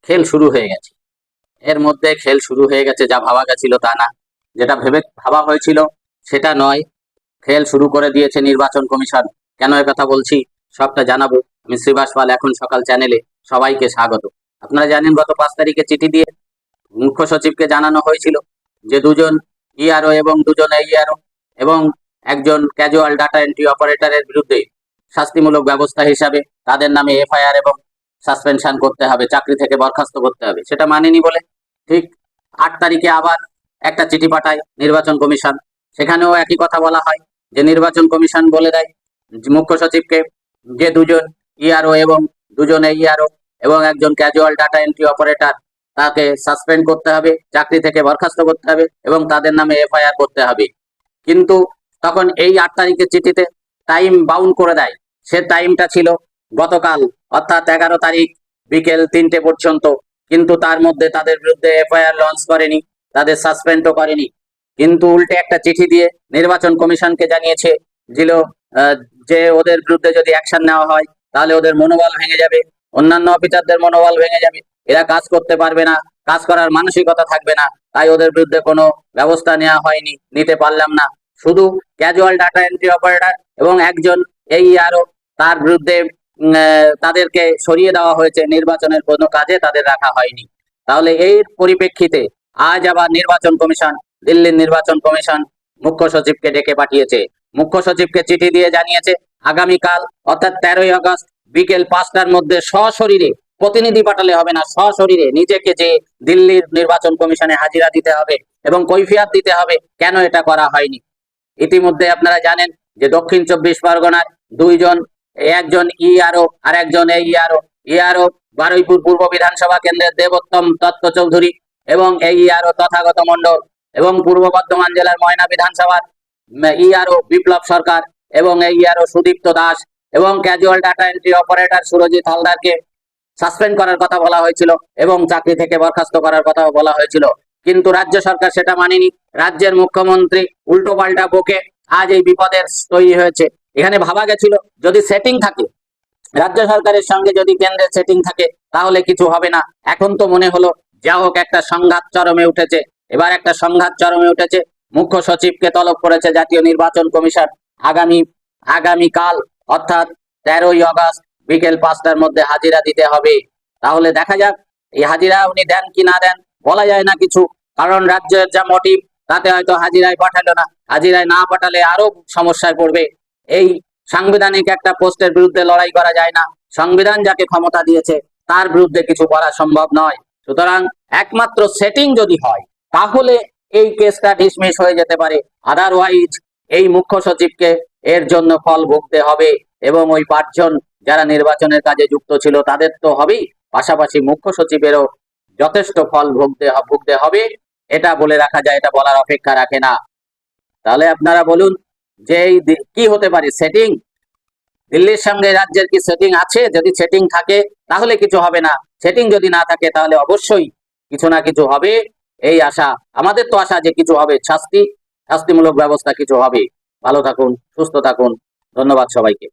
খেল শুরু হয়ে গেছে। এর মধ্যে খেল শুরু হয়ে গেছে, যা ভাবা গেছিল তা না, যেটা ভেবে ভাবা হয়েছিল সেটা নয়। খেল শুরু করে দিয়েছে নির্বাচন কমিশন। কেন কথা বলছি সবটা জানাবো। আমি শ্রীবাস পাল, এখন সকাল চ্যানেলে সবাইকে স্বাগত। আপনারা জানেন গত 5 তারিখে চিঠি দিয়ে মুখ্য সচিবকে জানানো হয়েছিল যে দুজন ইআরও এবং দুজন এইআরও এবং একজন ক্যাজুয়াল ডাটা এন্ট্রি অপারেটরের বিরুদ্ধে শাস্তিমূলক ব্যবস্থা হিসাবে তাদের নামে এফআইআর এবং সাসপেনশন করতে হবে, চাকরি থেকে বরখাস্ত করতে হবে। সেটা মানেনি বলে ঠিক 8 তারিখে আবার একটা চিঠি পাঠায় নির্বাচন কমিশন। সেখানেও একই কথা বলা হয় যে নির্বাচন কমিশন বলে দেয় মুখ্য সচিবকে যে দুজন ইআরও এবং দুজন এইআরও এবং একজন ক্যাজুয়াল ডাটা এন্ট্রি অপারেটর, তাকে সাসপেন্ড করতে হবে, চাকরি থেকে বরখাস্ত করতে হবে এবং তাদের নামে এফআইআর করতে হবে। কিন্তু তখন এই 8 তারিখের চিঠিতে টাইম বাউন্ড করে দেয়। সে টাইমটা ছিল গতকাল, অর্থাৎ 11 তারিখ বিকেল 3টে পর্যন্ত। কিন্তু তার মধ্যে তাদের বিরুদ্ধে এফআইআর লঞ্চ করেনি, তাদের সাসপেন্ডও করেনি। কিন্তু উল্টে একটা চিঠি দিয়ে নির্বাচন কমিশনকে জানিয়েছে যে ওদের বিরুদ্ধে যদি অ্যাকশন নেওয়া হয় তাহলে ওদের মনোবল ভেঙে যাবে, অন্যান্য অফিসারদের মনোবল ভেঙে যাবে, এরা কাজ করতে পারবে না, কাজ করার মানসিকতা থাকবে না। তাই ওদের বিরুদ্ধে কোনো ব্যবস্থা নেওয়া হয়নি, নিতে পারলাম না। শুধু ক্যাজুয়াল ডাটা এন্ট্রি অপারেটর এবং একজন এইআরও, তার বিরুদ্ধে তাদেরকে সরিয়ে দেওয়া হয়েছে, নির্বাচনের কোনো কাজে তাদের রাখা হয়নি। তাহলে এই পরিপ্রেক্ষিতে আজ আবার নির্বাচন কমিশন, দিল্লির নির্বাচন কমিশন মুখ্য সচিবকে ডেকে পাঠিয়েছে। মুখ্য সচিবকে চিঠি দিয়ে জানিয়েছে আগামীকাল অর্থাৎ 13ই আগস্ট বিকেল 5টার মধ্যে সশরীরে, প্রতিনিধি পাঠালে হবে না, সশরীরে নিজেকে যে দিল্লির নির্বাচন কমিশনে হাজিরা দিতে হবে এবং কৈফিয়ত দিতে হবে কেন এটা করা হয়নি। ইতিমধ্যে আপনারা জানেন যে দক্ষিণ 24 পরগনার দুইজন, একজন ইআরও আর একজন এইআরও। ইআরও বারুইপুর পূর্ব বিধানসভা কেন্দ্রের দেবোত্তম দত্ত চৌধুরী এবং এইআরও তথাগত মণ্ডল, এবং পূর্ব বর্ধমান জেলার ময়না বিধানসভার ইআরও বিপ্লব সরকার এবং এইআরও সুদীপ্ত দাস এবং casual data entry operator Surajit হালদারকে সাসপেন্ড করার কথা বলা হয়েছিল এবং চাকরি থেকে বরখাস্ত করার কথা বলা হয়েছিল। কিন্তু রাজ্য সরকার সেটা মানেনি। রাজ্যের মুখ্যমন্ত্রী উল্টো পাল্টা বকে আজ এই বিপদের তৈরি হয়েছে। এখানে ভাবা গেছিল যদি সেটিং থাকে, রাজ্য সরকারের সঙ্গে যদি কেন্দ্রের সেটিং থাকে তাহলে কিছু হবে না। এখন তো মনে হলো যা হোক একটা সংঘাত চরমে উঠেছে। এবার একটা সংঘাত চরমে উঠেছে। মুখ্য সচিবকে তলব করেছে জাতীয় নির্বাচন কমিশন আগামীকাল অর্থাৎ 13ই আগস্ট বিকেল 5টার মধ্যে হাজিরা দিতে হবে। তাহলে দেখা যাক এই হাজিরা উনি দেন কি না দেন, বলা যায় না কিছু। কারণ রাজ্যের যা মোটিভ তাতে হয়তো হাজিরায় পাঠালো না, হাজিরায় না পাঠালে আরো সমস্যায় পড়বে। এই সাংবিধানিক একটা পোস্টের বিরুদ্ধে লড়াই করা যায় না। সংবিধান যাকে ক্ষমতা দিয়েছে তার বিরুদ্ধে কিছু করা সম্ভব নয়। সুতরাং একমাত্র সেটিং যদি হয় তাহলে এই কেসটা ডিসমিস হয়ে যেতে পারে। আদারওয়াইজ এই মুখ্য সচিবকে এর জন্য ফল ভুগতে হবে এবং ওই 5জন যারা নির্বাচনের কাজে যুক্ত ছিল তাদের তো হবেই, পাশাপাশি মুখ্য সচিবেরও যথেষ্ট ফল ভুগতে হবে। এটা বলে রাখা যায়, এটা বলার অপেক্ষা রাখে না। তাহলে আপনারা বলুন যে কি হতে পারে সেটিং? দিল্লির সঙ্গে রাজ্যের কি সেটিং আছে? যদি সেটিং থাকে তাহলে কিছু হবে না, সেটিং যদি না থাকে তাহলে অবশ্যই কিছু না কিছু হবে। এই আশা আমাদের, তো আশা যে কিছু হবে, শাস্তিমূলক ব্যবস্থা কিছু হবে। ভালো থাকুন, সুস্থ থাকুন, ধন্যবাদ সবাইকে।